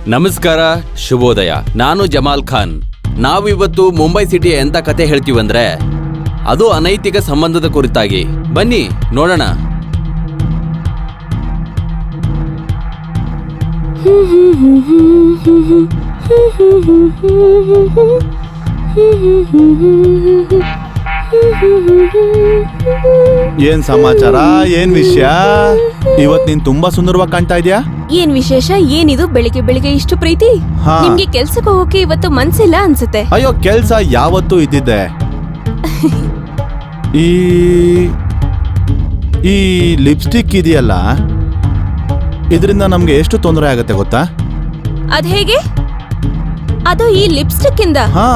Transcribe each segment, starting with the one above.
ನಮಸ್ಕಾರ, ಶುಭೋದಯ. ನಾನು ಜಮಾಲ್ ಖಾನ್. ನಾವಿವತ್ತು ಮುಂಬೈ ಸಿಟಿಯ ಎಂತ ಕತೆ ಹೇಳ್ತೀವಂದ್ರೆ ಅದು ಅನೈತಿಕ ಸಂಬಂಧದ ಕುರಿತಾಗಿ. ಬನ್ನಿ ನೋಡೋಣ. ಏನ್ ಸಮಾಚಾರ, ಏನ್ ವಿಷಯ? ಇವತ್ ನೀನ್ ತುಂಬಾ ಸುಂದರವಾಗಿ ಕಾಣ್ತಾ ಇದೀಯಾ. ಏನ್ ವಿಶೇಷ? ಏನಿದು ಬೆಳಿಗ್ಗೆ ಬೆಳಿಗ್ಗೆ ಇಷ್ಟು ಪ್ರೀತಿ? ನಿಮ್ಗೆ ಕೆಲ್ಸಕ್ಕೆ ಹೋಗೋಕೆ ಇವತ್ತು ಮನ್ಸಿಲ್ಲ ಅನ್ಸುತ್ತೆ. ಅಯ್ಯೋ, ಕೆಲ್ಸ ಯಾವತ್ತೂ ಇದ್ದಿದ್ದೆ. ಈ ಲಿಪ್ಸ್ಟಿಕ್ ಇದೆಯಲ್ಲ, ಇದರಿಂದ ನಮ್ಗೆ ಎಷ್ಟು ತೊಂದರೆ ಆಗತ್ತೆ ಗೊತ್ತಾ? ಅದ್ ಹೇಗೆ? ಅದು ಈ ಲಿಪ್ಸ್ಟಿಕ್ ಇಂದ? ಹಾ,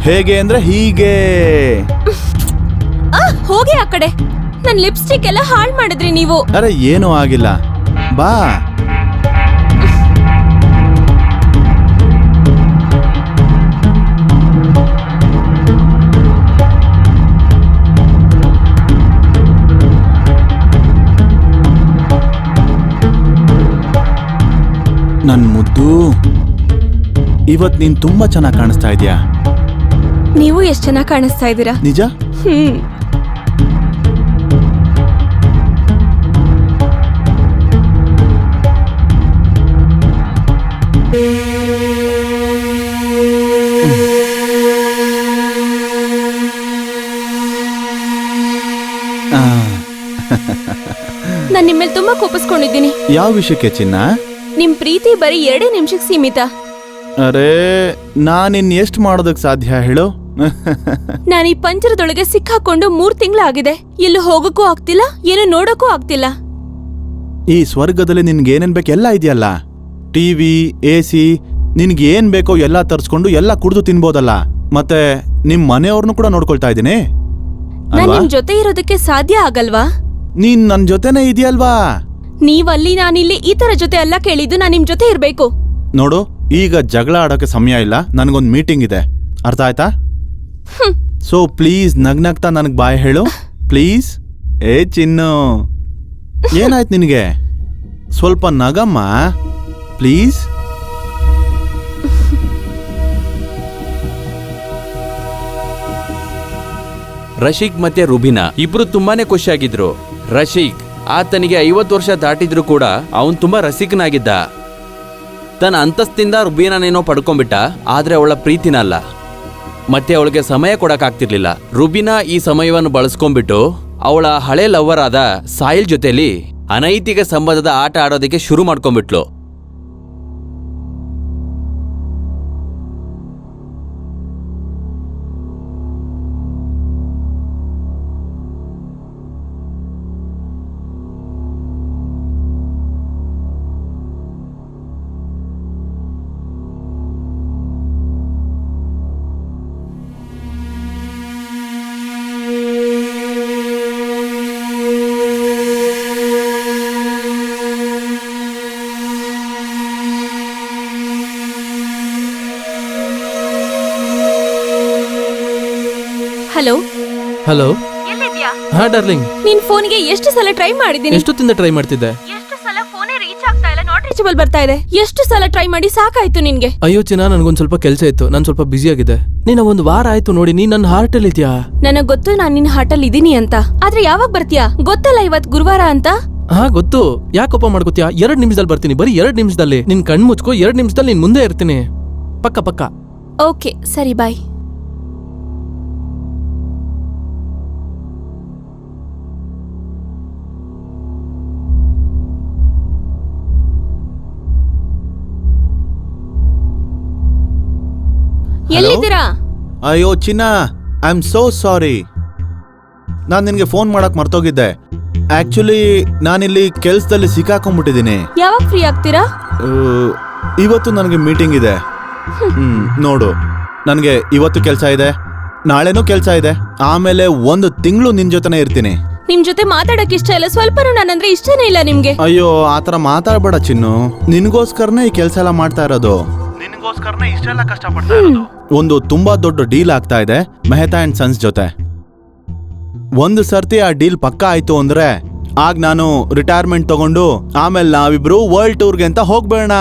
ಹೇಗೆ ಅಂದ್ರೆ ಹೀಗೆ. ಹೋಗಿ ಆ ಕಡೆ. ನನ್ ಲಿಪ್ಸ್ಟಿಕ್ ಎಲ್ಲ ಹಾಳ್ ಮಾಡಿದ್ರಿ ನೀವು. ಅರೆ ಏನೂ ಆಗಿಲ್ಲ, ಬಾ. ನನ್ ಮುದ್ದು, ಇವತ್ ನೀನ್ ತುಂಬಾ ಚೆನ್ನಾಗಿ ಕಾಣಿಸ್ತಾ ಇದೀಯಾ. ನೀವು ಎಷ್ಟ್ ಚೆನ್ನಾಗಿ ಕಾಣಿಸ್ತಾ ಇದ್ದೀರಾ. ನಿಜ? ನಾನ್ ನಿಮ್ಮೇಲೆ ತುಂಬಾ ಕೋಪಿಸ್ಕೊಂಡಿದ್ದೀನಿ. ಯಾವ ವಿಷಯಕ್ಕೆ ಚಿನ್ನ? ನಿಮ್ ಪ್ರೀತಿ ಬರೀ 2 ನಿಮಿಷಕ್ಕೆ ಸೀಮಿತ. ಅರೆ, ನಾನಿನ್ ಎಷ್ಟು ಮಾಡೋದಕ್ ಸಾಧ್ಯ ಹೇಳು? ನಾನು ಈ ಪಂಜರದೊಳಗೆ ಸಿಕ್ಕಾಕೊಂಡು 3 ತಿಂಗಳಾಗಿದೆ. ಎಲ್ಲೂ ಹೋಗಕ್ಕೂ ಆಗ್ತಿಲ್ಲ, ಏನು ನೋಡಕ್ಕೂ ಆಗ್ತಿಲ್ಲ. ಈ ಸ್ವರ್ಗದಲ್ಲಿ ನಿನ್ಗೆ ಏನೇನ್ ಬೇಕು ಎಲ್ಲ ಇದೆಯಲ್ಲ. ಟಿವಿ, AC, ನಿನ್ಗೆ ಏನ್ ಬೇಕೋ ಎಲ್ಲ ತರ್ಸ್ಕೊಂಡು ಎಲ್ಲ ಕುಡ್ದು ತಿನ್ಬೋದಲ್ಲ. ಮತ್ತೆ ನಿಮ್ ಮನೆಯವ್ರನ್ನು ಕೂಡ ನೋಡ್ಕೊಳ್ತಾ ಇದ್ದೀನಿ. ನಾನ್ ನಿಮ್ ಜೊತೆ ಇರೋದಕ್ಕೆ ಸಾಧ್ಯ ಆಗಲ್ವಾ? ನೀನ್ ನನ್ ಜೊತೆನೇ ಇದೆಯಲ್ವಾ. ನೀವಲ್ಲಿ ನಾನಿಲ್ಲಿ ಈ ತರ ಜೊತೆ ಎಲ್ಲ ಕೇಳಿದ್ದು. ನಾನ್ ನಿಮ್ ಜೊತೆ ಇರ್ಬೇಕು. ನೋಡು, ಈಗ ಜಗಳ ಆಡೋಕೆ ಸಮಯ ಇಲ್ಲ. ನನಗೊಂದು ಮೀಟಿಂಗ್ ಇದೆ, ಅರ್ಥ ಆಯ್ತಾ? ಸೊ ಪ್ಲೀಸ್ ನಗ್ನಗ್ತಾ ನನಗ್ ಬಾಯ್ ಹೇಳು ಪ್ಲೀಸ್. ಏ ಚಿನ್ನು, ಏನಾಯ್ತು ನಿನಗೆ? ಸ್ವಲ್ಪ ನಗಮ್ಮ ಪ್ಲೀಸ್. ರಶೀಕ್ ಮತ್ತೆ ರುಬಿನಾ ಇಬ್ರು ತುಂಬಾನೇ ಖುಷಿಯಾಗಿದ್ರು. ರಶೀಕ್ ಆತನಿಗೆ 50 ವರ್ಷ ದಾಟಿದ್ರು ಕೂಡ ಅವನ್ ತುಂಬಾ ರಸಿಕನಾಗಿದ್ದ. ತನ್ನ ಅಂತಸ್ತಿಂದ ರುಬಿನಾನೇನೋ ಪಡ್ಕೊಂಡ್ಬಿಟ್ಟ, ಆದ್ರೆ ಅವಳ ಪ್ರೀತಿನ ಅಲ್ಲ. ಮತ್ತೆ ಅವಳಿಗೆ ಸಮಯ ಕೊಡಕ್ಕಾಗ್ತಿರ್ಲಿಲ್ಲ. ರುಬಿನಾ ಈ ಸಮಯವನ್ನು ಬಳಸ್ಕೊಂಡ್ಬಿಟ್ಟು ಅವಳ ಹಳೆ ಲವ್ವರ್ ಆದ ಸಾಹಿಲ್ ಜೊತೆಲಿ ಅನೈತಿಕ ಸಂಬಂಧದ ಆಟ ಆಡೋದಕ್ಕೆ ಶುರು ಮಾಡ್ಕೊಂಡ್ಬಿಟ್ಲು. Hello hello. ಎಲ್ಲಿದ್ಯಾ? ಹಾ ಡಾರ್ಲಿಂಗ್, ನಿನ್ ಫೋನ್ಗೆ ಎಷ್ಟು ಸಲ ಟ್ರೈ ಮಾಡಿದ್ದೀನಿ. ಎಷ್ಟೊತ್ತಿಂದ ಟ್ರೈ ಮಾಡ್ತಿದ್ದೆ? ಎಷ್ಟು ಸಲ ಫೋನೇ ರೀಚ್ ಆಗ್ತಾ ಇಲ್ಲ, ನಾಟ್ ರೀಚಬಲ್ ಬರ್ತಾ ಇದೆ. ಎಷ್ಟು ಸಲ ಟ್ರೈ ಮಾಡಿ ಸಾಕಾಯ್ತು ನಿನ್ಗೆ. ಅಯ್ಯೋ ಚಿನ್ನ, ನನ್ಗೊಂದ್ ಸ್ವಲ್ಪ ಕೆಲಸ ಇತ್ತು, ನಾನು ಸ್ವಲ್ಪ ಬಿಸಿ ಆಗಿದ್ದೆ. ನೀನ 1 ವಾರ ಆಯ್ತು ನೋಡಿ, ನೀನ್ ನನ್ನ ಹಾರ್ಟ್ ಅಲ್ಲಿ ಇದ್ಯಾ. ನನಗ್ ಗೊತ್ತು ನಾನ್ ನಿನ್ ಹಾರ್ಟಲ್ಲಿ ಇದೀನಿ ಅಂತ. ಆದ್ರೆ ಯಾವಾಗ ಬರ್ತೀಯಾ ಗೊತ್ತಲ್ಲ, ಇವತ್ ಗುರುವಾರ ಅಂತ. ಹಾ ಗೊತ್ತು. ಯಾಕಪ್ಪ ಮಾಡ್ಕೋತೀಯಾ? 2 ನಿಮಿಷದಲ್ಲಿ ಬರ್ತೀನಿ, ಬರೀ 2 ನಿಮಿಷದಲ್ಲಿ. ನಿನ್ ಕಣ್ ಮುಚ್ಕೋ, 2 ನಿಮಿಷದಲ್ಲಿ ನಿನ್ ಮುಂದೆ ಇರ್ತೀನಿ. ಪಕ್ಕ ಪಕ್ಕ. ಓಕೆ ಸರಿ, ಬಾಯ್. ಎಲ್ಲಿದ್ದೀರಾ? ಅಯ್ಯೋ ಚಿನ್ನ, ಐ ಆಮ್ ಸೋ ಸಾರಿ. ನಾನ್ ನಿನ್ಗೆ ಫೋನ್ ಮಾಡಕ್ ಮರ್ತೋಗಿದ್ದೆ. ಆಕ್ಚುಲಿ ನಾನಿಲ್ಲಿ ಕೆಲ್ಸದಲ್ಲಿ ಸಿಕ್ಕಾಕೊಂಡ್ಬಿಟ್ಟಿದ್ದೀನಿ. ಯಾವಾಗ ಫ್ರೀ ಆಗ್ತೀರಾ? ಇವತ್ತು ನನಗೆ ಮೀಟಿಂಗ್ ಇದೆ. ನೋಡು, ನನಗೆ ಇವತ್ತು ಕೆಲಸ ಇದೆ, ನಾಳೆನೂ ಕೆಲಸ ಇದೆ, ಆಮೇಲೆ 1 ತಿಂಗಳು ನಿನ್ ಜೊತೆನೇ ಇರ್ತೀನಿ. ನಿಮ್ ಜೊತೆ ಮಾತಾಡಕ್ ಇಷ್ಟ ಇಲ್ಲ, ಸ್ವಲ್ಪನೂ ನನ್ನಂದ್ರೆ ಇಷ್ಟನೇ ಇಲ್ಲ ನಿಮ್ಗೆ. ಅಯ್ಯೋ, ಆತರ ಮಾತಾಡ್ಬೇಡ ಚಿನ್ನು. ನಿನ್ಗೋಸ್ಕರನೇ ಈ ಕೆಲಸ ಎಲ್ಲ ಮಾಡ್ತಾ ಇರೋದು. ನಿನ್ಗೋಸ್ಕರನೇ ಇಷ್ಟೆಲ್ಲ ಕಷ್ಟಪಡ್ತಾ ಇರೋದು. ಒಂದು ತುಂಬಾ ದೊಡ್ಡ ಡೀಲ್ ಆಗ್ತಾ ಇದೆ ಮೆಹ್ತಾ ಅಂಡ್ ಸನ್ಸ್ ಜೊತೆ. ಒಂದು ಸರ್ತಿ ಆ ಡೀಲ್ ಪಕ್ಕಾ ಆಯ್ತು ಅಂದ್ರೆ ಆಗ ನಾನು ರಿಟೈರ್ಮೆಂಟ್ ತಗೊಂಡು ಆಮೇಲೆ ನಾವಿಬ್ರು ವರ್ಲ್ಡ್ ಟೂರ್ಗೆ ಅಂತ ಹೋಗ್ಬೇಡ.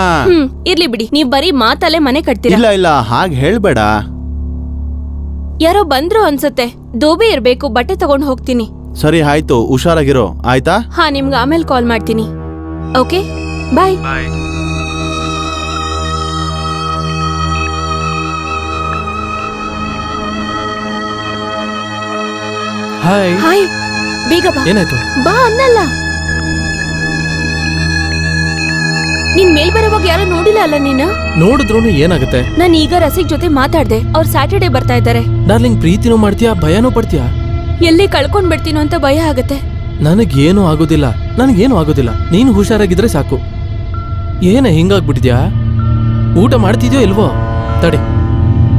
ಇರ್ಲಿ ಬಿಡಿ, ನೀವ್ ಬರೀ ಮಾತಲ್ಲೇ ಮನೆ ಕಟ್ತೀರಾ. ಇಲ್ಲ ಇಲ್ಲ ಹಾಗೆ ಹೇಳ್ಬೇಡ. ಯಾರೋ ಬಂದ್ರು ಅನ್ಸತ್ತೆ, ದೋಬೆ ಇರ್ಬೇಕು, ಬಟ್ಟೆ ತಗೊಂಡ್ ಹೋಗ್ತೀನಿ. ಸರಿ ಆಯ್ತು, ಹುಷಾರಾಗಿರೋ ಆಯ್ತಾ. ಹಾ, ನಿಮ್ಗೆ ಆಮೇಲೆ ಕಾಲ್ ಮಾಡ್ತೀನಿ. ಓಕೆ, ಬಾಯ್. ಹಾಯ್. ಹಾಯ್, ಬೇಗ ಬಾ. ಏನಾಯ್ತು? ಬಾ ಅನ್ನಲ್ಲ. ನೀನ್ ಮೇಲ್ ಬರೋವಾಗ ಯಾರೋ ನೋಡಿಲ್ಲ ಅಲ್ಲ ನೀನು? ನೋಡಿದ್ರು ಏನಾಗುತ್ತೆ? ನಾನು ಈಗ ರಸಿಕ್ ಜೊತೆ ಮಾತಾಡ್ದೆ, ಅವ್ರು ಸ್ಯಾಟರ್ಡೆ ಬರ್ತಾ ಇದ್ದಾರೆ. ಡಾರ್ಲಿಂಗ್, ಪ್ರೀತಿನೂ ಮಾಡ್ತೀಯಾ, ಭಯನೂ ಪಡ್ತೀಯಾ? ಎಲ್ಲಿ ಕಳ್ಕೊಂಡ್ ಬಿಡ್ತೀನೋ ಅಂತ ಭಯ ಆಗತ್ತೆ. ನನಗೇನು ಆಗೋದಿಲ್ಲ, ನನಗೇನು ಆಗೋದಿಲ್ಲ. ನೀನು ಹುಷಾರಾಗಿದ್ರೆ ಸಾಕು. ಏನೇ ಹಿಂಗಾಗ್ಬಿಟ್ಟಿದ್ಯಾ? ಊಟ ಮಾಡ್ತಿದ್ಯೋ ಇಲ್ವೋ? ತಡಿ,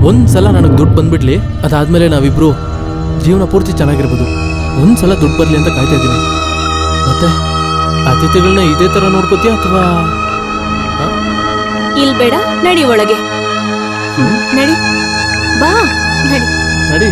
ಒಂದ್ಸಲ ನನಗೆ ದುಡ್ಡು ಬಂದ್ಬಿಡ್ಲಿ, ಅದಾದ್ಮೇಲೆ ನಾವಿಬ್ರು ಜೀವನ ಪೂರ್ತಿ ಚೆನ್ನಾಗಿರ್ಬೋದು. ಒಂದ್ಸಲ ದುಡ್ಡು ಬರ್ಲಿ ಅಂತ ಕಾಯ್ತಾ ಇದ್ದೀನಿ. ಮತ್ತೆ ಅತಿಥಿಗಳನ್ನ ಇದೇ ತರ ನೋಡ್ಕೋತೀಯ ಅಥವಾ? ಇಲ್ ಬೇಡ, ನಡಿ ಒಳಗೆ. ನಡಿ, ಬಾ, ನಡಿ. ನಡಿ.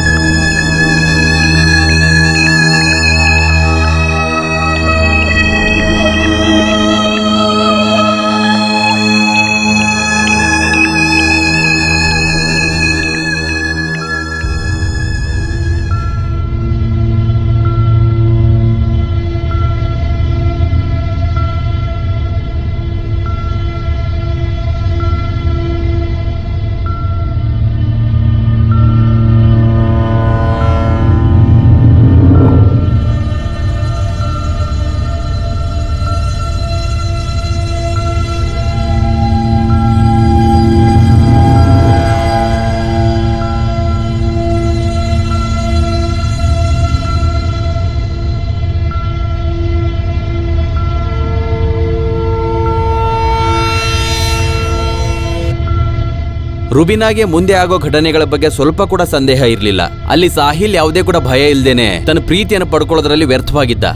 ರುಬಿನಾಗೆ ಮುಂದೆ ಆಗೋ ಘಟನೆಗಳ ಬಗ್ಗೆ ಸ್ವಲ್ಪ ಕೂಡ ಸಂದೇಹ ಇರಲಿಲ್ಲ. ಅಲ್ಲಿ ಸಾಹಿಲ್ ಯಾವುದೇ ಕೂಡ ಭಯ ಇಲ್ದೇನೆ ತನ್ನ ಪ್ರೀತಿಯನ್ನು ಪಡ್ಕೊಳ್ಳೋದ್ರಲ್ಲಿ ವ್ಯರ್ಥವಾಗಿದ್ದ.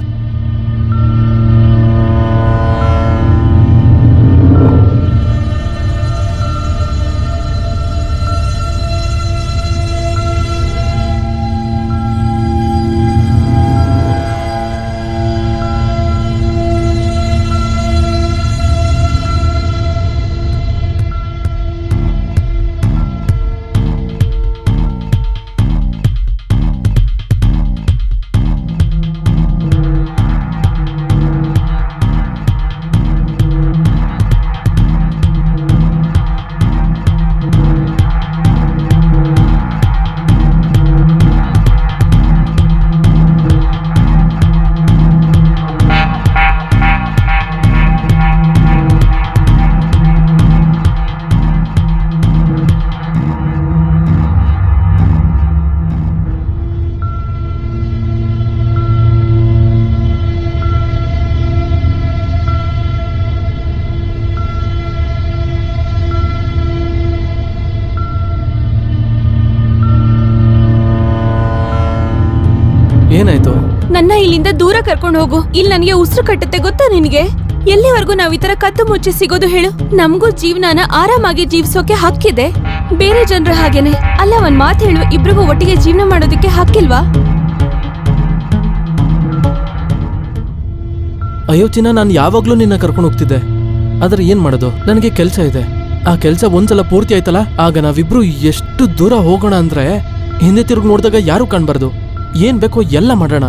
ಏನಾಯ್ತು? ನನ್ನ ಇಲ್ಲಿಂದ ದೂರ ಕರ್ಕೊಂಡು ಹೋಗು. ಇಲ್ಲಿ ನನಗೆ ಉಸಿರು ಕಟ್ಟುತ್ತೆ, ಗೊತ್ತಾ ನಿನಗೆ? ಎಲ್ಲಿವರೆಗೂ ನಾವ್ ಈ ತರ ಕತ್ತು ಮುಚ್ಚಿ ಸಿಗೋದು ಹೇಳು? ನಮಗೂ ಜೀವನಾನ ಆರಾಮಾಗಿ ಜೀವಿಸೋಕೆ ಹಕ್ಕಿದೆ, ಬೇರೆ ಜನರ ಹಾಗೇನೆ. ಅಲ್ಲ, ಒಂದ್ ಮಾತು ಹೇಳು, ಇಬ್ರಿಗೂ ಒಟ್ಟಿಗೆ ಜೀವನ ಮಾಡೋದಕ್ಕೆ ಹಕ್ಕಿಲ್ವಾ? ಅಯ್ಯೋ ಚಿನ್ನ, ನಾನು ಯಾವಾಗ್ಲೂ ನಿನ್ನ ಕರ್ಕೊಂಡು ಹೋಗ್ತಿದ್ದೆ. ಆದ್ರೆ ಏನ್ ಮಾಡೋದು, ನನಗೆ ಕೆಲ್ಸ ಇದೆ. ಆ ಕೆಲ್ಸ ಒಂದ್ಸಲ ಪೂರ್ತಿ ಆಯ್ತಲ್ಲ, ಆಗ ನಾವಿಬ್ರು ಎಷ್ಟು ದೂರ ಹೋಗೋಣ ಅಂದ್ರೆ ಹಿಂದೆ ತಿರುಗಿ ನೋಡಿದಾಗ ಯಾರು ಕಾಣ್ಬಾರ್ದು. ಏನ್ ಬೇಕೋ ಎಲ್ಲ ಮಾಡೋಣ.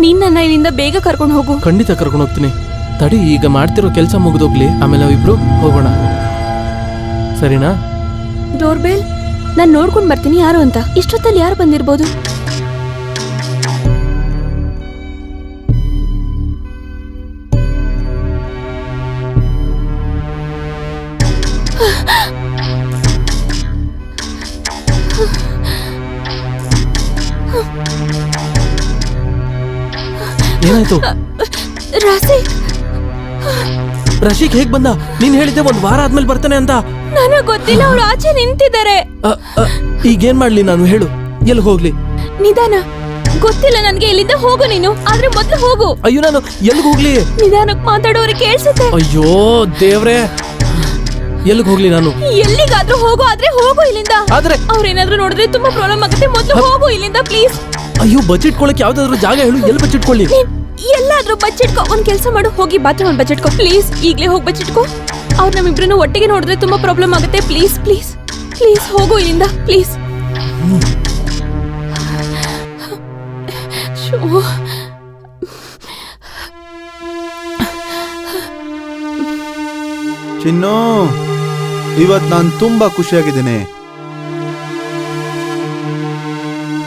ನೀನ್ ನನ್ನ ಇಲ್ಲಿಂದ ಬೇಗ ಕರ್ಕೊಂಡು ಹೋಗು. ಖಂಡಿತ ಕರ್ಕೊಂಡು ಹೋಗ್ತೀನಿ. ತಡಿ, ಈಗ ಮಾಡ್ತಿರೋ ಕೆಲಸ ಮುಗಿದೋಗ್ಲಿ, ಆಮೇಲೆ ನಾವಿಬ್ರು ಹೋಗೋಣ, ಸರಿನಾ? ಡೋರ್ ಬೆಲ್, ನಾನ್ ನೋಡ್ಕೊಂಡ್ ಬರ್ತೀನಿ ಯಾರು ಅಂತ. ಇಷ್ಟೊತ್ತಲ್ಲಿ ಯಾರು ಬಂದಿರ್ಬೋದು? ಏನಾಯ್ತು? ರಸಿಕ್ ರಶಿಕ್ ಹೇಗ್ ಬಂದ? ನೀನ್ ಹೇಳಿದ್ದೆ ಒಂದ್ ವಾರ ಆದ್ಮೇಲೆ ಬರ್ತಾನೆ ಅಂತ. ನನಗ್ ಗೊತ್ತಿಲ್ಲ, ಅವ್ರು ಆಚೆ ನಿಂತಿದ್ದಾರೆ. ಈಗೇನ್ ಮಾಡ್ಲಿ ನಾನು, ಹೇಳು, ಎಲ್ಲಿ ಹೋಗ್ಲಿ? ನಿಧಾನ, ಗೊತ್ತಿಲ್ಲ ನನ್ಗೆ. ಇಲ್ಲಿಂದ ಹೋಗು ನೀನು, ಆದ್ರೆ ಮೊದ್ಲು ಹೋಗು. ಅಯ್ಯೋ, ನಾನು ಎಲ್ಲಿಗೆ ಹೋಗ್ಲಿ? ನಿಧಾನಕ್ ಮಾತಾಡೋರಿಗೆ ಕೇಳಿಸುತ್ತೆ. ಅಯ್ಯೋ ದೇವ್ರೆ, ಎಲ್ಲಿಗೆ ಹೋಗ್ಲಿ ನಾನು? ಎಲ್ಲಿಗಾದ್ರೂ ಹೋಗು, ಆದ್ರೆ ಹೋಗು ಇಲ್ಲಿಂದ. ಆದ್ರೆ ಅವ್ರೇನಾದ್ರೂ ನೋಡಿದ್ರೆ ತುಂಬಾ ಪ್ರಾಬ್ಲಮ್ ಆಗುತ್ತೆ. ಮೊದ್ಲು ಹೋಗು ಇಲ್ಲಿಂದ ಪ್ಲೀಸ್. ಅಯ್ಯೋ, ಬಚ್ಚಿಟ್ಕೊಳಕ್ ಯಾವ್ದಾದ್ರು ಜಾಗ ಹೇಳು, ಎಲ್ಲಿ ಬಚ್ಚಿಟ್ಕೊಳ್ಳಿ? ಎಲ್ಲಾದ್ರೂ ಬಚ್ಚಿಟ್ಕೋ. ಒಂದ್ ಕೆಲ್ಸ ಮಾಡು, ಹೋಗಿ ಬಾತ್ರೂಮ್ ಅಲ್ಲಿ ಬಚ್ಚಿಟ್ಕೋ ಪ್ಲೀಸ್. ಈಗ್ಲೇ ಹೋಗಿ ಬಚ್ಚಿಟ್ಕೋ. ಅವ್ರು ನಮ್ಮಿಬ್ರನ್ನು ಒಟ್ಟಿಗೆ ನೋಡಿದ್ರೆ ತುಂಬಾ ಪ್ರಾಬ್ಲಮ್ ಆಗುತ್ತೆ. ಪ್ಲೀಸ್ ಪ್ಲೀಸ್ ಪ್ಲೀಸ್ ಹೋಗು ಇಲ್ಲಿಂದ ಪ್ಲೀಸ್. ಚಿನ್ನು, ಇವತ್ ನಾನು ತುಂಬಾ ಖುಷಿಯಾಗಿದ್ದೀನಿ.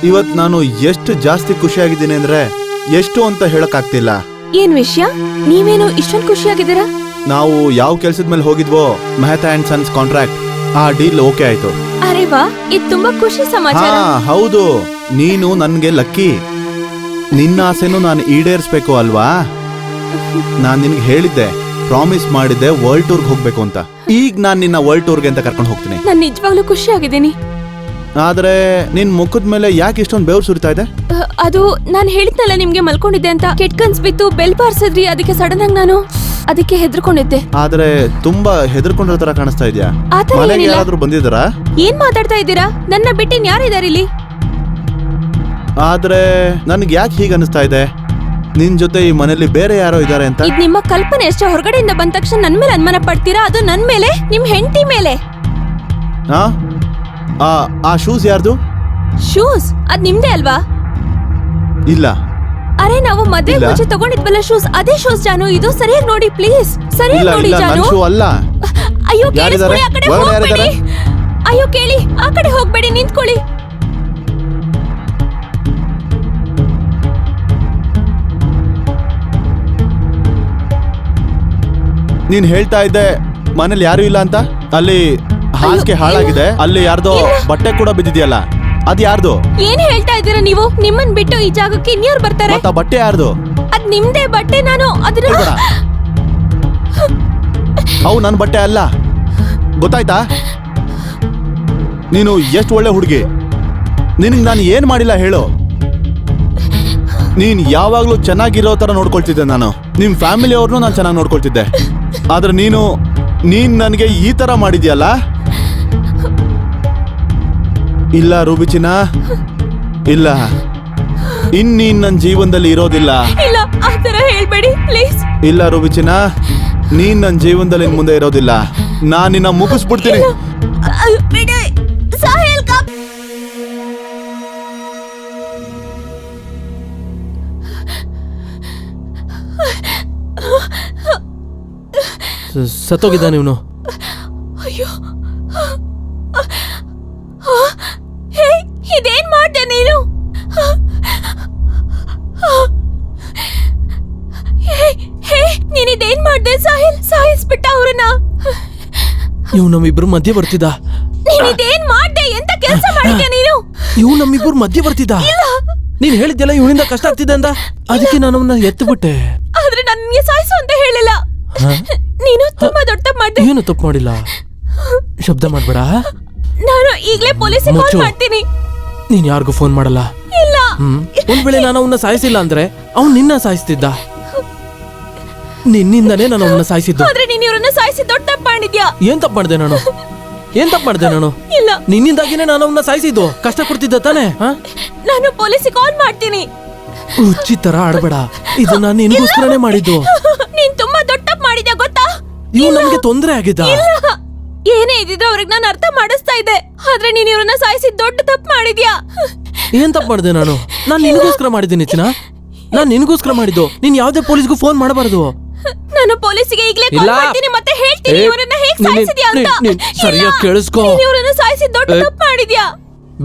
ಇವತ್ ನಾನು ಎಷ್ಟು ಜಾಸ್ತಿ ಖುಷಿಯಾಗಿದ್ದೀನಿ ಅಂದ್ರೆ ಎಷ್ಟು ಅಂತ ಹೇಳಕ್ ಆಗ್ತಿಲ್ಲ. ಏನ್ ವಿಷಯ? ನೀವೇನು ಇಷ್ಟೊಂದು ಖುಷಿಯಾಗಿದ್ದೀರಾ? ನಾವು ಯಾವ ಕೆಲ್ಸದ ಮೇಲೆ ಹೋಗಿದ್ವೋ, ಮೆಹ್ತಾ ಅಂಡ್ ಸನ್ಸ್ ಕಾಂಟ್ರಾಕ್ಟ್, ಆ ಡೀಲ್ ಓಕೆ ಆಯ್ತು. ಅರೆ ವಾ, ಇದು ತುಂಬಾ ಖುಷಿ ಸಮಾಚಾರ. ಹಾ ಹೌದು, ನೀನು ನನ್ಗೆ ಲಕ್ಕಿ. ನಿನ್ನ ಆಸೆನೂ ನಾನು ಈಡೇರಿಸ್ಬೇಕು ಅಲ್ವಾ? ನಾನ್ ನಿನ್ಗೆ ಹೇಳಿದ್ದೆ, ಪ್ರಾಮಿಸ್ ಮಾಡಿದ್ದೆ ವರ್ಲ್ಡ್ ಟೂರ್ಗೆ ಹೋಗ್ಬೇಕು ಅಂತ. ಈಗ ನಾನ್ ನಿನ್ನ ವರ್ಲ್ಡ್ ಟೂರ್ಗೆ ಅಂತ ಕರ್ಕೊಂಡು ಹೋಗ್ತೀನಿ. ನಾನ್ ನಿಜವಾಗ್ಲೂ ಖುಷಿ ಆಗಿದ್ದೀನಿ. ಆದ್ರೆ ನಿನ್ ಮುಖದ ಮೇಲೆ ಯಾಕೆ ಇಷ್ಟೊಂದು ಬೆವರು ಸುರಿತಾ ಇದೆ? ಅದು ನಾನ್ ಹೇಳಿದ್ನಲ್ಲ ನಿಮ್ಗೆ ಮಲ್ಕೊಂಡಿದ್ದೆ ಅಂತ. ಕೆಟ್ಟ ಕನ್ಸ್ ಬಿತ್ತು, ಬೆಲ್ ಬಾರ್ಸಿದ್ರಿ, ಅದಕ್ಕೆ ಸಡನ್ ಆಗಿ ನಾನು ಅದಕ್ಕೆ ಹೆದರ್ಕೊಂಡಿದ್ದೆ. ಆದ್ರೆ ತುಂಬಾ ಹೆದರ್ಕೊಂಡಿರೋ ತರ ಕಾಣಿಸ್ತಾ ಇದೆಯಾ? ಆ ಥರ ಮನೆಗೆ ಏನಿಲ್ಲ. ಯಾರಾದ್ರೂ ಬಂದಿದ್ದಾರಾ? ಏನ್ ಮಾತಾಡ್ತಾ ಇದ್ದೀರಾ? ನನ್ನ ಬಿಟ್ಟಿನ್ ಯಾರಿದಾರೆ ಇಲ್ಲಿ? ಆದ್ರೆ ನನ್ಗೆ ಯಾಕೆ ಹೀಗೆ ಅನಿಸ್ತಾ ಇದೆ, ನಿನ್ ಜೊತೆ ಈ ಮನೇಲಿ ಬೇರೆ ಯಾರೋ ಇದಾರೆ ಅಂತ? ಇದ್ ನಿಮ್ಮ ಕಲ್ಪನೆ ಅಷ್ಟೇ. ಹೊರಗಡೆಯಿಂದ ಬಂದ ತಕ್ಷಣ ನನ್ ಮೇಲೆ ಅನುಮಾನ ಪಡ್ತೀರಾ, ಅದು ನನ್ ಮೇಲೆ, ನಿಮ್ ಹೆಂಡತಿ ಮೇಲೆ. ಆ ಶೂಸ್ ಯಾರ್ದು? ಶೂಸ್ ಅದ್ ನಿಮ್ದೇ ಅಲ್ವಾ? ಇಲ್ಲ. ಅರೆ ನಾವು ಮದ್ವೆ ಇಲ್ಲ. ಮುಂಚೆ ತಗೊಂಡಿದ್ವಲ್ಲ ಶೂಸ್, ಅದೇ ಶೂಸ್ ಜಾನು. ಇದು ಸರಿಯಾಗಿ ನೋಡಿ ಪ್ಲೀಸ್, ಸರಿಯಾಗಿ ಇಲ್ಲ ನೋಡಿ ಇಲ್ಲ, ನನ್ ಜಾನು. ಶೂ ಅಲ್ಲ. ಅಯ್ಯೋ ಯಾರಿದ್ದಾರೆ? ಕೇಳಿಸ್ಕೊಳ್ಳಿ, ಆ ಕಡೆ ಹೊರಗಡೆ ಹೋಗ್ಬೇಡಿ. ಯಾರಿದ್ದಾರೆ? ಅಯ್ಯೋ ಕೇಳಿ, ಆ ಕಡೆ ಹೋಗ್ಬೇಡಿ, ನಿಂತ್ಕೊಳ್ಳಿ. ನೀನ್ ಹೇಳ್ತಾ ಇದ್ದೆ ಮನೇಲಿ ಯಾರು ಇಲ್ಲ ಅಂತ. ಅಲ್ಲಿ ಹಾಸಿಗೆ ಹಾಳಾಗಿದೆ, ಅಲ್ಲಿ ಯಾರ್ದೋ ಬಟ್ಟೆ ಕೂಡ ಬಿದ್ದಿದ್ಯಲ್ಲ, ಅದ್ ಯಾರ್ದು? ಏನ್ ಹೇಳ್ತಾ ಇದ್ದೀರಾ ನೀವು? ನಿಮ್ಮನ್ ಬಿಟ್ಟು ಈ ಜಾಗಕ್ಕೆ ಇನ್ಯಾರು ಬರ್ತಾರೆ? ಮತ್ತ ಬಟ್ಟೆ ಯಾರ್ದು? ಅದ್ ನಿಮ್ದೇ ಬಟ್ಟೆ. ನಾನು ಅದನ್ನ ಹೇಳ್ಬೇಡ. ಅವು ನನ್ ಬಟ್ಟೆ ಅಲ್ಲ, ಗೊತ್ತಾಯ್ತಾ? ನೀನು ಎಷ್ಟು ಒಳ್ಳೆ ಹುಡುಗಿ. ನಿನಗ್ ನಾನು ಏನ್ ಮಾಡಿಲ್ಲ ಹೇಳು? ನೀನ್ ಯಾವಾಗ್ಲೂ ಚೆನ್ನಾಗಿರೋ ತರ ನೋಡ್ಕೊಳ್ತಿದ್ದೆ ನಾನು. ನಿಮ್ ಫ್ಯಾಮಿಲಿ ಅವ್ರನ್ನೂ ನಾನು ಚೆನ್ನಾಗಿ ನೋಡ್ಕೊಳ್ತಿದ್ದೆ. ಆದ್ರೆ ನೀನ್ ನನಗೆ ಈ ತರ ಮಾಡಿದ್ಯಲ್ಲ. ಇಲ್ಲ ರೂಬಿಚಿನ, ಇಲ್ಲ, ನೀನ್ ನನ್ನ ಜೀವನದಲ್ಲಿ ಇರೋದಿಲ್ಲ. ಇಲ್ಲ, ಆ ತರ ಹೇಳ್ಬೇಡಿ ಪ್ಲೀಸ್. ಇಲ್ಲ ರೂಬಿಚಿನ, ನೀನ್ ನನ್ನ ಜೀವನದಲ್ಲಿ ಇನ್ ಮುಂದೆ ಇರೋದಿಲ್ಲ. ನಾನ್ ನಿನ್ನ ಮುಗಿಸ್ಬಿಡ್ತೀನಿ. ಬಿಡಿ ಸಾಹಿಲ್ ಕಪ್. ಸತ್ತೋಗಿದ್ದಾನೆ ಇವನು. ಅಯ್ಯೋ, ಹೇ, ಇದೇನ್ ಮಾಡ್ದೆ ನೀನು? ನೀನ್ ಇದೇನ್ ಮಾಡ್ದೆ ಸಾಹಿಲ್? ಸಾಯಿಸ್ಬಿಟ್ಟ ಅವ್ರನ್ನ. ಇವ್ ನಮ್ಮಿಬ್ರು ಮಧ್ಯೆ ಬರ್ತಿದ್ದ. ನೀನ್ ಇದೇನ್ ಮಾಡ್ದೆ? ಎಂತ ಕೆಲಸ ಮಾಡಿದ್ಯಾ ನೀನು? ಇವ್ ನಮ್ಮಿಬ್ರು ಮಧ್ಯೆ ಬರ್ತಿದ್ದ. ನೀನ್ ಹೇಳಿದ್ಯಲ್ಲ ಇವನಿಂದ ಕಷ್ಟ ಆಗ್ತಿದೆ ಅಂತ, ಅದಕ್ಕೆ ನಾನು ಅವನ್ನ ಎತ್ತು ಬಿಟ್ಟೆ. ಆದ್ರೆ ನನ್ಗೆ ಸಾಯಿಸು ಅಂತ ಹೇಳಿಲ್ಲ. ನೀನು ತುಂಬಾ ದೊಡ್ಡ ತಪ್ಪು ಮಾಡ್ದೆ. ಏನು ತಪ್ಪು ಮಾಡಿಲ್ಲ, ಶಬ್ದ ಮಾಡ್ಬೇಡ. ನಾನು ಈಗ್ಲೇ ಪೊಲೀಸಿಗೆ ಕಾಲ್ ಮುಚ್ಚು. ಮಾಡ್ತೀನಿ. ನೀನ್ ಯಾರಿಗೂ ಫೋನ್ ಮಾಡಲ್ಲ. ಇಲ್ಲ. ಒಂದ್ ವೇಳೆ ನಾನು ಅವನ್ನ ಸಾಯಿಸಿಲ್ಲ ಅಂದ್ರೆ ಅವ್ನ್ ನಿನ್ನ ಸಾಯಿಸ್ತಿದ್ದ. ನಿನ್ನಿಂದನೇ ನಾನು ಅವನ್ನ ಸಾಯಿಸಿದ್ದು. ಆದ್ರೆ ನೀನ್ ಇವ್ರನ್ನ ಸಾಯಿಸಿ ದೊಡ್ಡ ತಪ್ಪು ಮಾಡಿದ್ಯಾ. ಏನ್ ತಪ್ಪು ಮಾಡ್ದೆ ನಾನು? ಏನ್ ತಪ್ಪು ಮಾಡ್ದೆ ನಾನು? ಇಲ್ಲ, ನಿನ್ನಿಂದಾಗಿನೇ ನಾನು ಅವನ್ನ ಸಾಯಿಸಿದ್ದು. ಕಷ್ಟ ಕೊಡ್ತಿದ್ದ ತಾನೆ? ನಾನು ಪೊಲೀಸಿಗೆ ಕಾಲ್ ಮಾಡ್ತೀನಿ. ಹುಚ್ಚಿ ತರ ಆಡ್ಬೇಡ, ಇದು ನಾನು ನಿನ್ಗೋಸ್ಕರನೇ ಮಾಡಿದ್ದು. ನೀನ್ ತುಂಬಾ ದೊಡ್ಡ ತಪ್ಪು ಮಾಡಿದ್ಯಾ ಗೊತ್ತಾ? ಇವ್ ನಮ್ಗೆ ತೊಂದ್ರೆ ಆಗಿದ್ದ. ಇಲ್ಲ, ಏನೇ ಇದ್ದಿದ್ರು ಅವ್ರಿಗೆ ನಾನು ಅರ್ಥ ಮಾಡಿಸ್ತಾ ಇದ್ದೆ. ಆದ್ರೆ ನೀನ್ ಇವ್ರನ್ನ ಸಾಯಿಸಿ ದೊಡ್ಡ ತಪ್ಪು ಮಾಡಿದ್ಯಾ. ಏನ್ ತಪ್ಪು ಮಾಡಿದೆ ನಾನು? ನಿನಗೋಸ್ಕರ ಮಾಡಿದ್ದೀನಿ ಚಿನ್ನ, ನಾನ್ ನಿನಗೋಸ್ಕರ ಮಾಡಿದ್ದು. ನೀನ್ ಯಾವ್ದೇ ಪೊಲೀಸ್ಗೂ ಫೋನ್ ಮಾಡಬಾರ್ದು. ನಾನು ಪೊಲೀಸಿಗೆ ಈಗಲೇ ಕಾಲ್ ಮಾಡ್ತೀನಿ, ಮತ್ತೆ ಹೇಳ್ತೀನಿ ಇವ್ರನ್ನ ಹೇಗ್ ಸಾಯಿಸಿದ್ಯಾ ಅಂತ. ಸರಿಯಾಗಿ ಕೇಳಿಸ್ಕೋ. ನೀನ್ ಇವ್ರನ್ನ ಸಾಯಿಸಿ ದೊಡ್ಡ ತಪ್ಪು ಮಾಡಿದ್ಯಾ.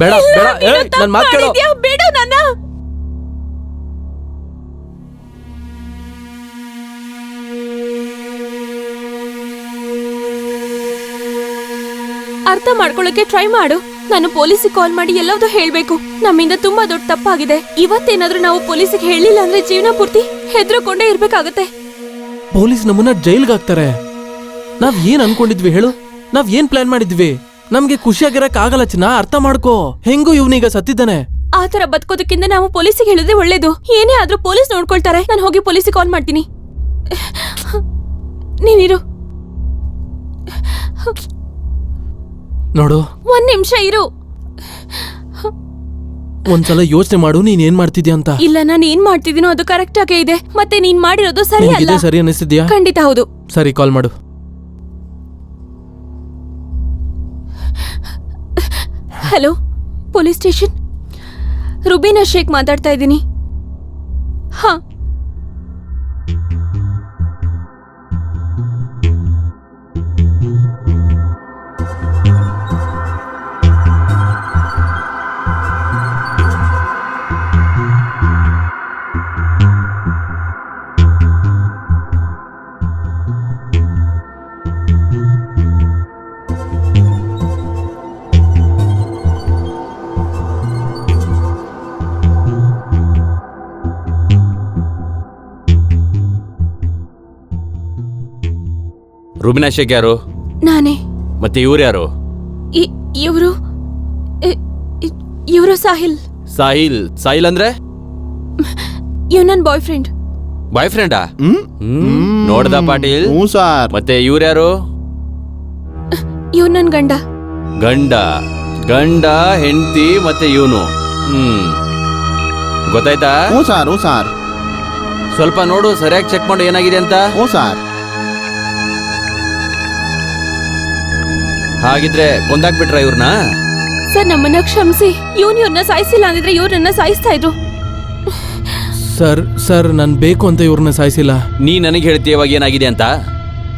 ಬೇಡ ಇಲ್ಲ, ಬೇಡ, ನೀನು ನನ್ ತಪ್ಪು ಮಾತ್ ಕೇಳು. ಮಾಡಿದ್ಯಾ. ಬಿಡು ನನ್ನ. ಅರ್ಥ ಮಾಡ್ಕೊಳ್ಳೋಕೆ ಟ್ರೈ ಮಾಡು. ನಾನು ಪೊಲೀಸಿಗೆ ಕಾಲ್ ಮಾಡಿ ಎಲ್ಲವೂ ಹೇಳ್ಬೇಕು. ನಮ್ಮಿಂದ ತುಂಬಾ ದೊಡ್ಡ ತಪ್ಪಾಗಿದೆ. ಇವತ್ತೇನಾದ್ರೂ ನಾವು ಪೊಲೀಸಿಗೆ ಹೇಳಿಲ್ಲ ಅಂದ್ರೆ ಜೀವನ ಪೂರ್ತಿ ಹೆದ್ರಕೊಂಡೇ ಇರ್ಬೇಕಾಗತ್ತೆ. ಪೊಲೀಸ್ ನಮ್ಮನ್ನ ಜೈಲ್ಗೆ ಹಾಕ್ತಾರೆ. ನಾವ್ ಏನ್ ಅನ್ಕೊಂಡಿದ್ವಿ ಹೇಳು? ನಾವ್ ಏನ್ ಪ್ಲಾನ್ ಮಾಡಿದ್ವಿ? ನಮ್ಗೆ ಖುಷಿಯಾಗಿರಕ್ ಆಗಲ್ಲ ಚಿನ್ನ, ಅರ್ಥ ಮಾಡ್ಕೋ. ಹೆಂಗೂ ಇವ್ನೀಗ ಸತ್ತಿದ್ದಾನೆ. ಆತರ ಬದುಕೋದಕ್ಕಿಂತ ನಾವು ಪೊಲೀಸಿಗೆ ಹೇಳಿದ್ರೆ ಒಳ್ಳೇದು. ಏನೇ ಆದ್ರೂ ಪೊಲೀಸ್ ನೋಡ್ಕೊಳ್ತಾರೆ. ನಾನು ಹೋಗಿ ಪೊಲೀಸಿಗೆ ಕಾಲ್ ಮಾಡ್ತೀನಿ. ನೀನಿರು. ನೋಡು, ಒಂದ್ ನಿಮಿಷ ಇರು. ಒಂದ್ಸಲ ಯೋಚನೆ ಮಾಡು, ನೀನ್ ಏನ್ ಮಾಡ್ತಿದ್ಯಾ ಅಂತ. ಇಲ್ಲ, ನಾನು ಏನ್ ಮಾಡ್ತಿದ್ದೀನೋ ಅದು ಕರೆಕ್ಟ್ ಆಗೇ ಇದೆ. ಮತ್ತೆ ನೀನ್ ಮಾಡಿರೋದು ಸರಿ ಅಲ್ಲ. ನಿನಗಿದೆ ಸರಿ ಅನಿಸ್ತಿದ್ಯಾ? ಖಂಡಿತ ಹೌದು. ಸರಿ, ಕಾಲ್ ಮಾಡು. Hello, police station. Rubina Sheikh ಮಾತಾಡ್ತಾ ಇದ್ದೀನಿ. ಹಾ, ರುಬಿನಾ ಶೇಖ್ ಯಾರು? ನಾನೇ. ಮತ್ತೆ ಇವ್ರು ಯಾರು? ಇವರು ಸಾಹಿಲ್. ಸಾಹಿಲ್ ಅಂದ್ರೆ ಇವ್ ನನ್ ಬಾಯ್ ಫ್ರೆಂಡ್. ಬಾಯ್ ಫ್ರೆಂಡಾ? ನೋಡ್ದ ಪಾಟೀಲ್? ಹ್ಞೂ ಸಾರ್. ಮತ್ತೆ ಇವ್ರು ಯಾರು? ಇವ್ ನನ್ ಗಂಡ. ಗಂಡ ಹೆಂಡತಿ ಮತ್ತೆ ಇವನು. ಗೊತ್ತಾಯ್ತಾ? ಹ್ಞೂ ಸಾರ್, ಹ್ಞೂ ಸಾರ್. ಸ್ವಲ್ಪ ನೋಡು, ಸರಿಯಾಗಿ ಚೆಕ್ ಮಾಡು ಏನಾಗಿದೆ ಅಂತ. ಹ್ಞೂ ಸಾರ್. ಹಾಗಿದ್ರೆ ಕೊಂದಾಕ್ಬಿಟ್ರ ಇವ್ರನ್ನ? ಸರ್, ನಮ್ಮನ್ನ ಕ್ಷಮಿಸಿ. ಇವ್ರನ್ನ ಸಾಯಿಸಿಲ್ಲ ಅಂದಿದ್ರೆ ಇವ್ರನ್ನ ಸಾಯಿಸ್ತಾ ಇದ್ರು. ಸರ್ ನಾನ್ ಬೇಕು ಅಂತ ಇವ್ರನ್ನ ಸಾಯಿಸಿಲ್ಲ. ನೀ ನನಗೆ ಹೇಳ್ತೀಯ ಇವಾಗ ಏನಾಗಿದೆ ಅಂತ?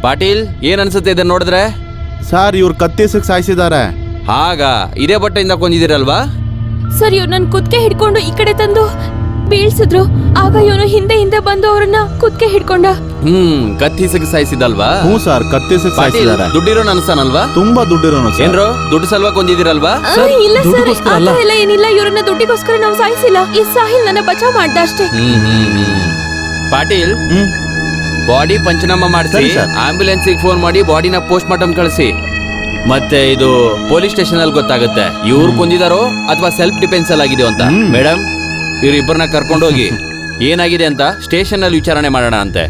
ಪಾಟೀಲ್, ಏನ್ ಅನ್ಸುತ್ತೆ ಇದನ್ನ ನೋಡಿದ್ರೆ? ಸಾರ್, ಇವ್ರು ಕತ್ತಿಸಕ್ ಸಾಯಿಸಿದ್ದಾರೆ. ಹಾಗ ಇದೇ ಬಟ್ಟೆಯಿಂದ ಕೊಂದಿದ್ದೀರಲ್ವಾ? ಸರ್, ಇವ್ರು ನನ್ ಕುತ್ಕೆ ಹಿಡ್ಕೊಂಡು ಈ ಕಡೆ ತಂದು ಬೀಳ್ಸಿದ್ರು. ಆಗ ಇವನು ಹಿಂದೆ ಬಂದು ಅವ್ರನ್ನ ಕುತ್ಕೆ ಹಿಡ್ಕೊಂಡ. ಕತ್ತಿಸಕ್ ಸಾಯಿಸಿದಲ್ವಾ? ಹ್ಞೂ ಸಾರ್, ಕತ್ತಿಸಕ್ ಪಾಟೀಲ್, ಸಾಯಿಸಿದ್ದಾರೆ. ದುಡ್ಡಿರೋ ಅನ್ಸಾನಲ್ವಾ? ತುಂಬಾ ದುಡ್ಡಿರೋನು ಸರ್. ಏನ್ರೋ ದುಡ್ಡು ಸಲ್ವಾ ಕೊಂದಿದ್ದೀರಲ್ವಾ? ಇಲ್ಲ ಸರ್, ದುಡ್ಡಿಗೋಸ್ಕರ ಅಲ್ಲ. ಎಲ್ಲ ಏನಿಲ್ಲ. ಇವ್ರನ್ನ ದುಡ್ಡಿಗೋಸ್ಕರ ನಾವು ಸಾಯಿಸಿಲ್ಲ. ಈ ಸಾಹಿಲ್ ನನ್ನ ಬಚಾವ್ ಮಾಡ್ದ ಅಷ್ಟೇ. ಪಾಟೀಲ್, ಬಾಡಿ ಪಂಚನಾಮ ಮಾಡಿಸಿ ಸರಿ ಸರ್. ಆಂಬ್ಯುಲೆನ್ಸ್ ಫೋನ್ ಮಾಡಿ ಬಾಡಿನ ಪೋಸ್ಟ್ ಮಾರ್ಟಮ್ ಕಳಿಸಿ. ಮತ್ತೆ ಇದು ಪೊಲೀಸ್ ಸ್ಟೇಷನ್ ಅಲ್ಲಿ ಗೊತ್ತಾಗುತ್ತೆ ಇವ್ರು ಕೊಂದಿದಾರೋ ಅಥವಾ ಸೆಲ್ಫ್ ಡಿಫೆನ್ಸ್ ಅಲ್ಲಿ ಆಗಿದೆಯೋ ಅಂತ. ಮೇಡಮ್, ಇವ್ರಿಬ್ಬರನ್ನ ಕರ್ಕೊಂಡೋಗಿ ಏನಾಗಿದೆ ಅಂತ ಸ್ಟೇಷನ್ ಅಲ್ಲಿ ವಿಚಾರಣೆ ಮಾಡೋಣ ಅಂತೆ.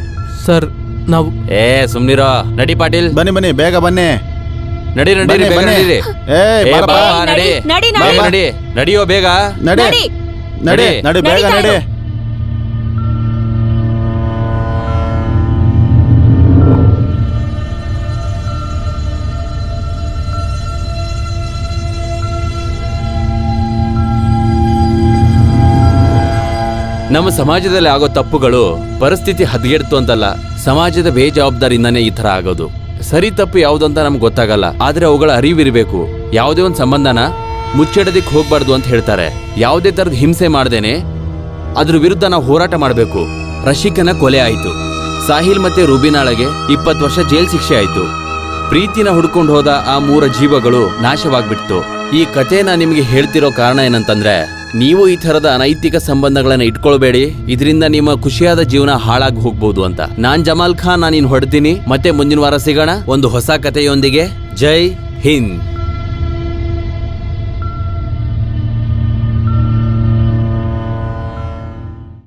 ಸರ್, ನಾವು ಸುಮ್ನಿರೋ. ನಡಿ ಪಾಟೀಲ್, ಬನ್ನಿ, ಬೇಗ ಬನ್ನಿ. ನಡಿ ಬನ್ನಿ. ನಡಿ. ಬಾರಪ್ಪ. ನಡಿ ನಡಿಯೋ ಬೇಗ. ನಡಿ ನಡಿ. ನಡಿ ನಡಿ ಬೇಗ ನಡೀತಾ ನಡಿ. ಇರು. ನಮ್ಮ ಸಮಾಜದಲ್ಲಿ ಆಗೋ ತಪ್ಪುಗಳು ಪರಿಸ್ಥಿತಿ ಹದಗೆಡ್ತು ಅಂತಲ್ಲ, ಸಮಾಜದ ಬೇಜವಾಬ್ದಾರಿಯಿಂದಾನೇ ಈ ತರ ಆಗೋದು. ಸರಿ ತಪ್ಪು ಯಾವ್ದು ಅಂತ ನಮ್ಗೆ ಗೊತ್ತಾಗಲ್ಲ, ಆದ್ರೆ ಅವುಗಳ ಅರಿವಿರಬೇಕು. ಯಾವುದೇ ಒಂದು ಸಂಬಂಧನ ಮುಚ್ಚಿಡೋದಿಕ್ ಹೋಗ್ಬಾರ್ದು ಅಂತ ಹೇಳ್ತಾರೆ. ಯಾವುದೇ ತರದ ಹಿಂಸೆ ಮಾಡ್ದೇನೆ ಅದ್ರ ವಿರುದ್ಧ ನಾವು ಹೋರಾಟ ಮಾಡಬೇಕು. ರಶೀಕನ ಕೊಲೆ ಆಯ್ತು. ಸಾಹಿಲ್ ಮತ್ತೆ ರುಬಿನಾಳಗೆ 20 ವರ್ಷ ಜೈಲ್ ಶಿಕ್ಷೆ ಆಯ್ತು. ಪ್ರೀತಿನ ಹುಡ್ಕೊಂಡು ಹೋದ ಆ 3 ಜೀವಗಳು ನಾಶವಾಗ್ಬಿಡ್ತು. ಈ ಕಥೆನ ನಿಮ್ಗೆ ಹೇಳ್ತಿರೋ ಕಾರಣ ಏನಂತಂದ್ರೆ, ನೀವು ಈ ತರದ ಅನೈತಿಕ ಸಂಬಂಧಗಳನ್ನ ಇಟ್ಕೊಳ್ಬೇಡಿ. ಇದರಿಂದ ನಿಮ್ಮ ಖುಷಿಯಾದ ಜೀವನ ಹಾಳಾಗಿ ಹೋಗ್ಬೋದು ಅಂತ. ನಾನ್ ಜಮಾಲ್ ಖಾನ್, ನಾನು ಹೊಡ್ತೀನಿ. ಮತ್ತೆ ಮುಂದಿನ ವಾರ ಸಿಗೋಣ ಒಂದು ಹೊಸ ಕಥೆಯೊಂದಿಗೆ. ಜೈ ಹಿಂದ್.